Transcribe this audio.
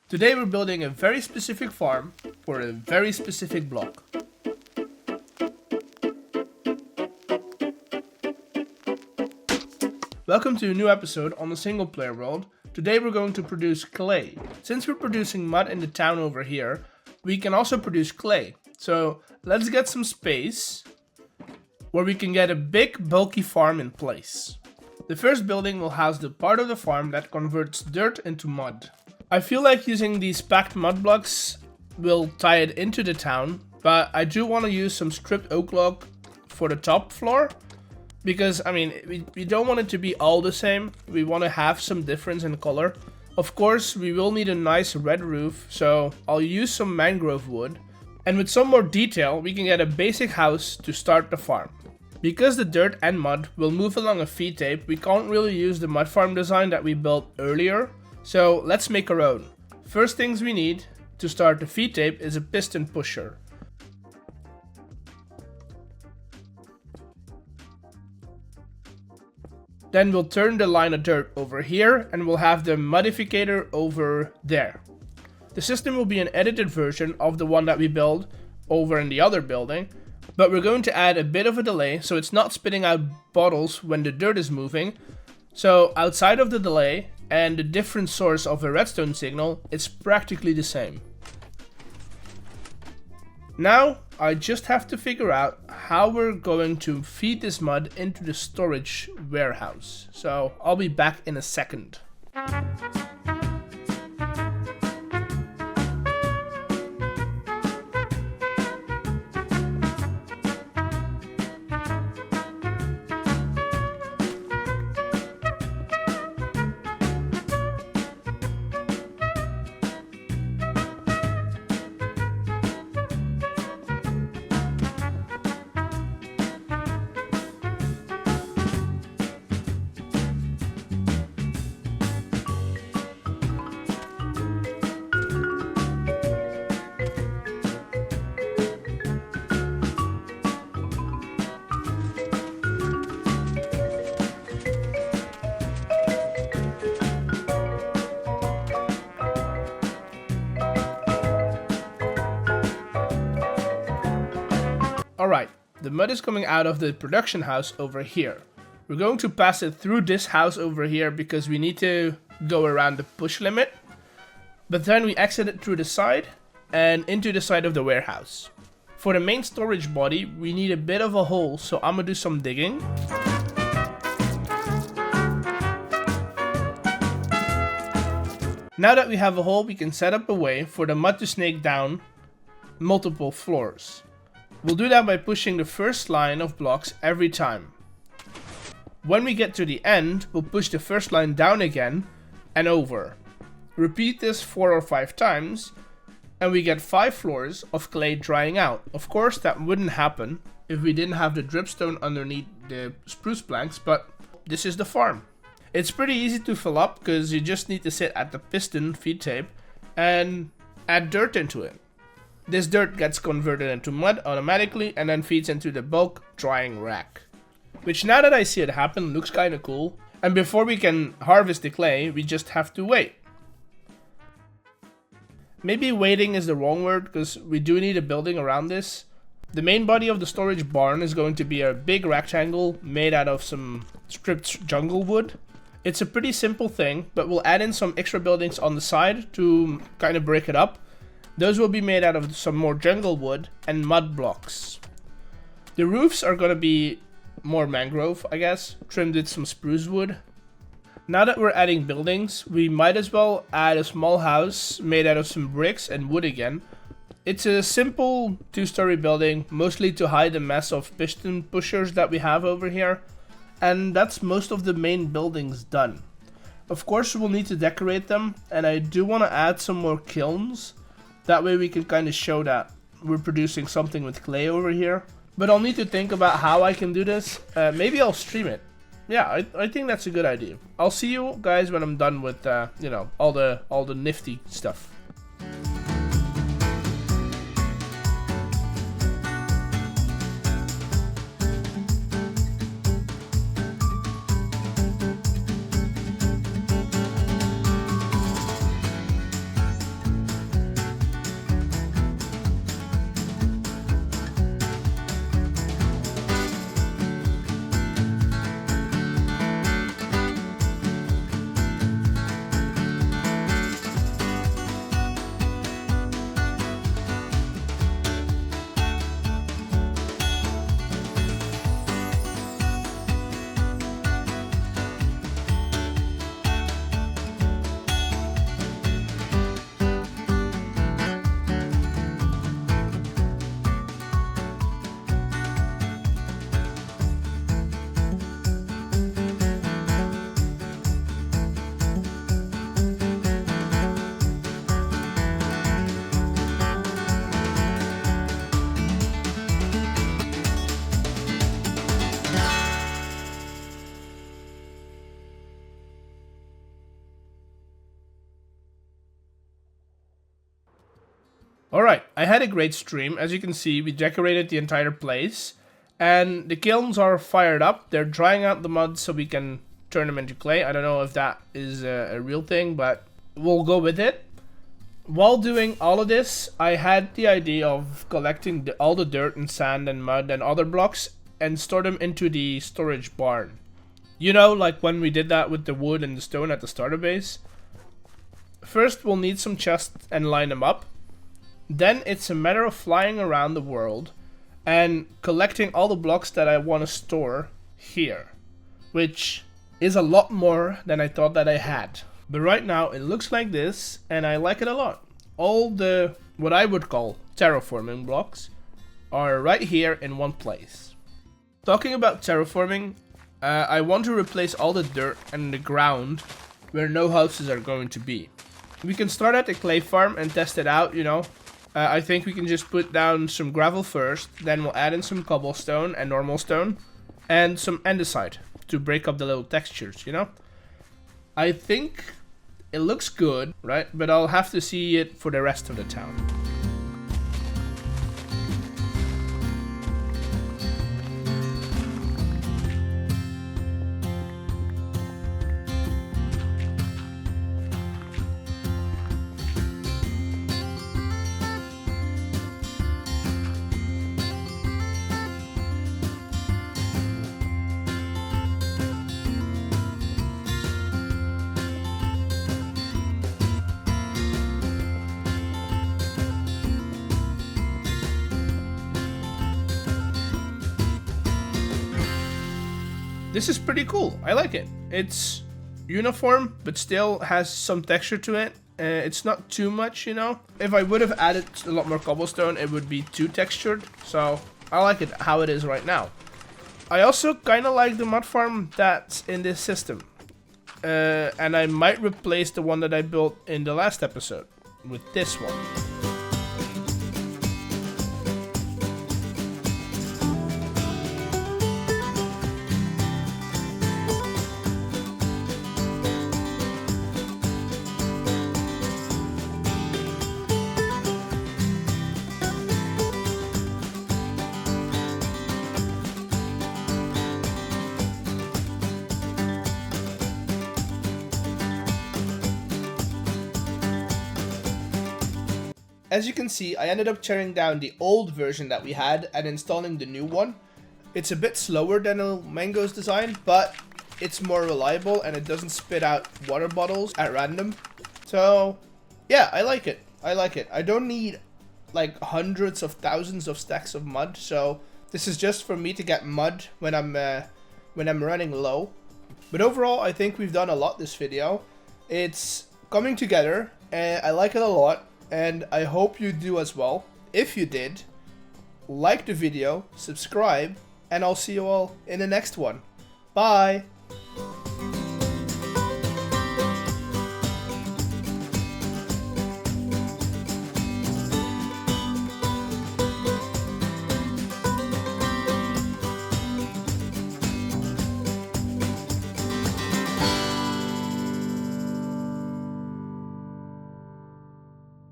Today we're building a very specific farm for a very specific block. Welcome to a new episode on the single player world. Today we're going to produce clay. Since we're producing mud in the town over here, we can also produce clay. So let's get some space where we can get a big bulky farm in place. The first building will house the part of the farm that converts dirt into mud. I feel like using these packed mud blocks will tie it into the town, but I do want to use some stripped oak log for the top floor because, we don't want it to be all the same. We want to have some difference in color. Of course, we will need a nice red roof, so I'll use some mangrove wood. And with some more detail, we can get a basic house to start the farm. Because the dirt and mud will move along a feed tape, we can't really use the mud farm design that we built earlier. So let's make our own. First things we need to start the feed tape is a piston pusher. Then we'll turn the line of dirt over here and we'll have the modificator over there. The system will be an edited version of the one that we built over in the other building, but we're going to add a bit of a delay so it's not spitting out bottles when the dirt is moving. So outside of the delay and the different source of a redstone signal, it's practically the same. Now I just have to figure out how we're going to feed this mud into the storage warehouse. So I'll be back in a second. Alright, the mud is coming out of the production house over here. We're going to pass it through this house over here because we need to go around the push limit. But then we exit it through the side and into the side of the warehouse. For the main storage body, we need a bit of a hole, so I'm gonna do some digging. Now that we have a hole, we can set up a way for the mud to snake down multiple floors. We'll do that by pushing the first line of blocks every time. When we get to the end, we'll push the first line down again and over. Repeat this 4 or 5 times and we get 5 floors of clay drying out. Of course, that wouldn't happen if we didn't have the dripstone underneath the spruce planks, but this is the farm. It's pretty easy to fill up because you just need to sit at the piston feed tape and add dirt into it. This dirt gets converted into mud automatically and then feeds into the bulk drying rack. Which, now that I see it happen, looks kinda cool. And before we can harvest the clay, we just have to wait. Maybe waiting is the wrong word because we do need a building around this. The main body of the storage barn is going to be a big rectangle made out of some stripped jungle wood. It's a pretty simple thing, but we'll add in some extra buildings on the side to kind of break it up. Those will be made out of some more jungle wood and mud blocks. The roofs are going to be more mangrove, I guess, trimmed with some spruce wood. Now that we're adding buildings, we might as well add a small house made out of some bricks and wood again. It's a simple 2-story building, mostly to hide the mess of piston pushers that we have over here. And that's most of the main buildings done. Of course, we'll need to decorate them, and I do want to add some more kilns. That way we can kind of show that we're producing something with clay over here. But I'll need to think about how I can do this. Maybe I'll stream it. Yeah, I think that's a good idea. I'll see you guys when I'm done with, all the nifty stuff. Alright, I had a great stream. As you can see, we decorated the entire place. And the kilns are fired up. They're drying out the mud so we can turn them into clay. I don't know if that is a real thing, but we'll go with it. While doing all of this, I had the idea of collecting all the dirt and sand and mud and other blocks and store them into the storage barn. You know, like when we did that with the wood and the stone at the starter base. First, we'll need some chests and line them up. Then it's a matter of flying around the world and collecting all the blocks that I want to store here, which is a lot more than I thought that I had. But right now it looks like this, and I like it a lot. All the, what I would call terraforming blocks, are right here in one place. Talking about terraforming, I want to replace all the dirt and the ground where no houses are going to be. We can start at the clay farm and test it out, you know. I think we can just put down some gravel first, then we'll add in some cobblestone and normal stone, and some andesite to break up the little textures, you know. I think it looks good, right? But I'll have to see it for the rest of the town. This is pretty cool. I like it. It's uniform, but still has some texture to it. It's not too much, you know. If I would have added a lot more cobblestone, it would be too textured. So I like it how it is right now. I also kind of like the mud farm that's in this system. And I might replace the one that I built in the last episode with this one. As you can see, I ended up tearing down the old version that we had and installing the new one. It's a bit slower than a Mango's design, but it's more reliable and it doesn't spit out water bottles at random. So yeah, I like it. I like it. I don't need like hundreds of thousands of stacks of mud, so this is just for me to get mud when I'm running low. But overall, I think we've done a lot this video. It's coming together and I like it a lot. And I hope you do as well. If you did, like the video, subscribe, and I'll see you all in the next one. Bye!